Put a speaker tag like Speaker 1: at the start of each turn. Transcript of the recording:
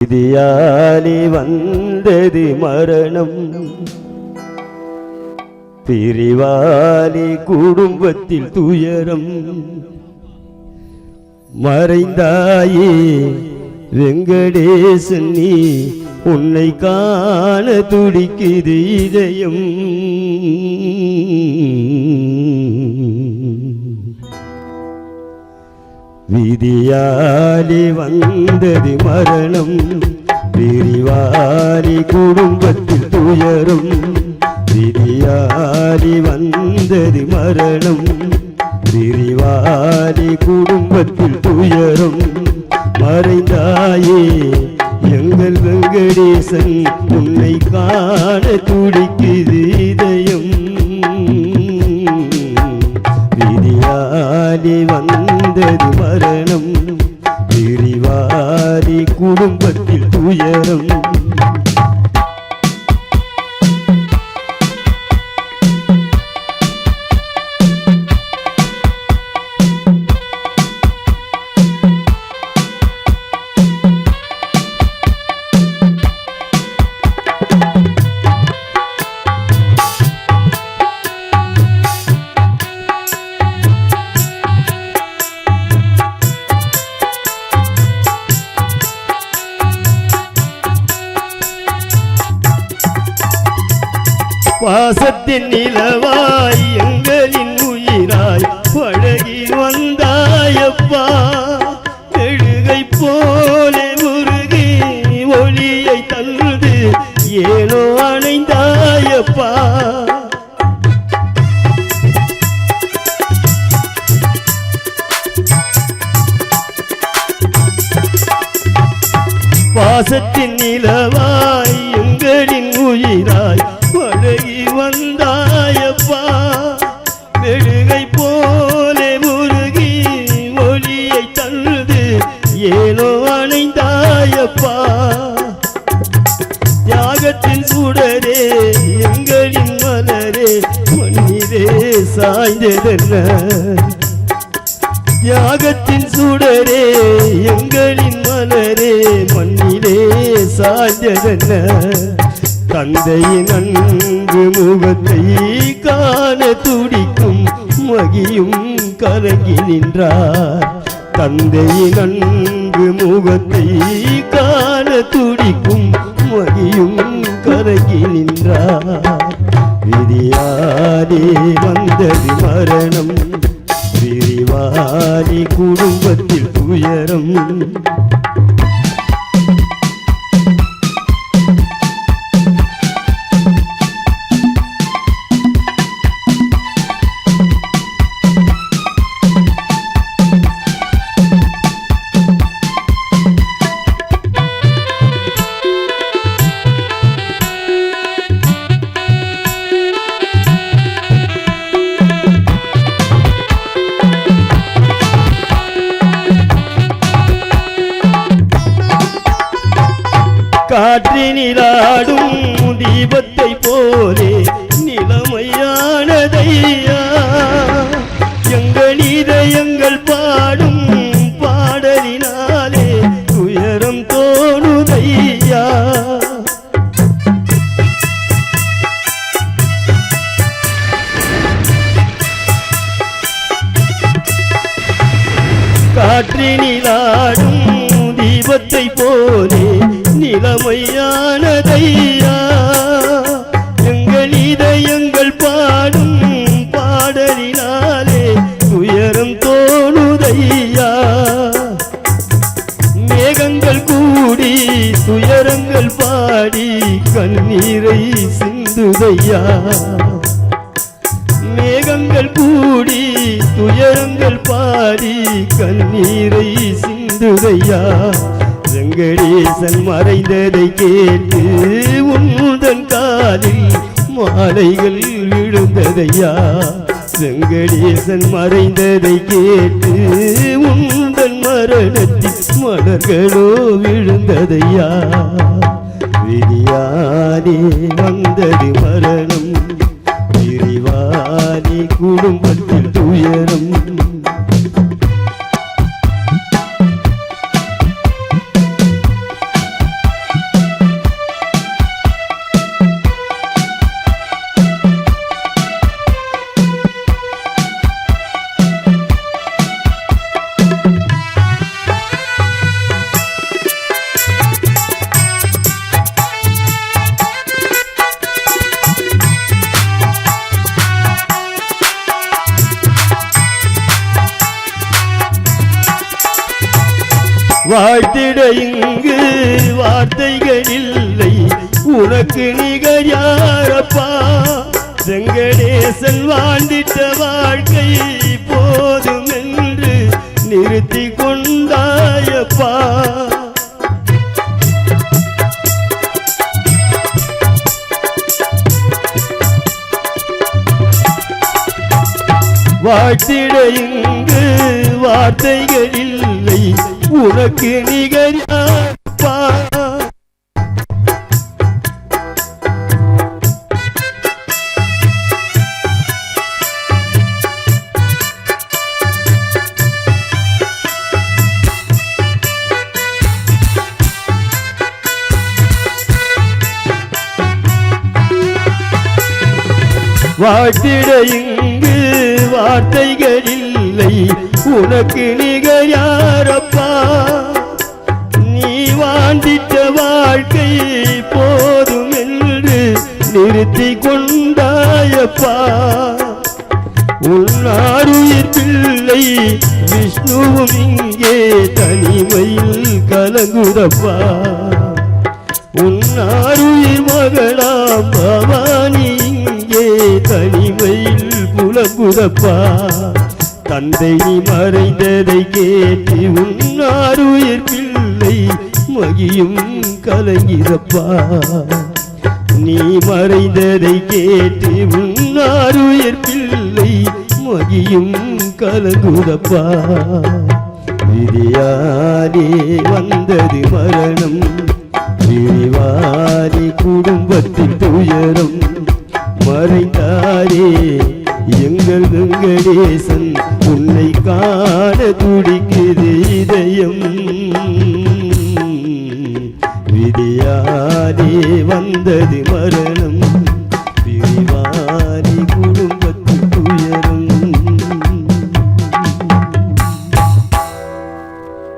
Speaker 1: விதியாலே வந்தது மரணம், பிரிவாலே குடும்பத்தில் துயரம். மறைந்தாயே வெங்கடேசன், நீ உன்னை காண துடிக்குது இதயம். விதியாலே வந்தது மரணம், பிரிவாலே குடும்பத்தில் துயரம். விதியாலே வந்தது மரணம், பிரிவாலே குடும்பத்தில் துயரம். மறைந்தாயே எங்கள் வெங்கடேசன், உன்னை காண துடிக்குது இதயம். விதியாலே வந்தது மரணம், பிரிவாலே குடும்பத்தில் துயரம். பாசத்தின் நிலவாய் எங்களின் உயிராய் பழகி வந்தாயப்பா. எழுகை போலே உருகி ஒளியை தந்து ஏனோ அணைந்தாயப்பா. பாசத்தின் நிலவாய் எங்களின் உயிராய் பழகி வந்தாயப்பா. மெழுகை போலே முருகி ஒளியை தந்து ஏனோ அணைந்தாயப்பா. தியாகத்தின் சுடரே எங்களின் மலரே, மண்ணிலே சாய்ந்ததென்ன. தியாகத்தின் சுடரே எங்களின் மலரே, மண்ணிலே சாய்ந்ததென்ன. தந்தையின் அன்பு முகத்தை காண துடிக்கும் மகியும் கலங்கி நின்றார். தந்தையின் அன்பு முகத்தை காண துடிக்கும் மகியும் கலங்கி நின்றார். விதியாலே வந்தது மரணம், பிரிவாலே குடும்பத்தில் துயரம். காற்றினிலாடும் தீபத்தை போலே நிலைமையானதையா. எங்கள் இதயங்கள் பாடும் பாடலினாலே துயரம் தோணுதையா. காற்றினிலாடும் தீபத்தை போலே நிலைமையானதையா. எங்கள் இதயங்கள் பாடும் பாடலினாலே துயரம் தோணுதையா. மேகங்கள் கூடி துயரங்கள் பாடி கண்ணீரை சிந்துதையா. மேகங்கள் கூடி துயரங்கள் பாடி கண்ணீரை சிந்துதையா. வெங்கடேசன் மறைந்ததை கேட்டு உந்தன் காலில் மாலைகள் விழுந்ததையா. வெங்கடேசன் மறைந்ததை கேட்டு உந்தன் மரணத்தில் மலர்களோ விழுந்ததையா. விதியாலே வந்தது மரணம், பிரிவாலே குடும்பத்தில் துயரம். வாழ்த்திட இங்கு வார்த்தைகள் இல்லை, உனக்கு நிகர் யாரப்பா. வெங்கடேசன் வாழ்ந்திட்ட வாழ்க்கை போதும் என்று நிறுத்தி கொண்டாயப்பா. வாழ்த்திட இங்கு வார்த்தைகள் இல்லை, உனக்கு நிகர் யாரப்பா. வாழ்த்திட இங்கு வார்த்தைகள் இல்லை, உனக்கு நிகர் யாரப்பா. நீ வாழ்ந்திட்ட வாழ்க்கை போதும் என்று நிறுத்தி கொண்டாயப்பா. உன்னாருயிர் பிள்ளை விஷ்ணுவும் இங்கே தனிமையில் கலங்குதப்பா. உன்னாருயிர் மகளாம் பவானி இங்கே தனிமையில் புலங்குதப்பா. தந்தை நீ மறைந்ததை கேட்டு உன்னாருயிர் பிள்ளை மகியும் கலங்கிதப்பா. நீ மறைந்ததை கேட்டு உன்னாருயிர் பிள்ளை மகியும் கலங்குதப்பா. விதியாலே வந்தது மரணம், விரிவாரி குடும்பத்தின் துயரம். மறைந்தாரே எங்கள் வெங்கடேசன், உன்னை காண துடிக்குது இதயம். விதியாலே வந்தது மரணம்,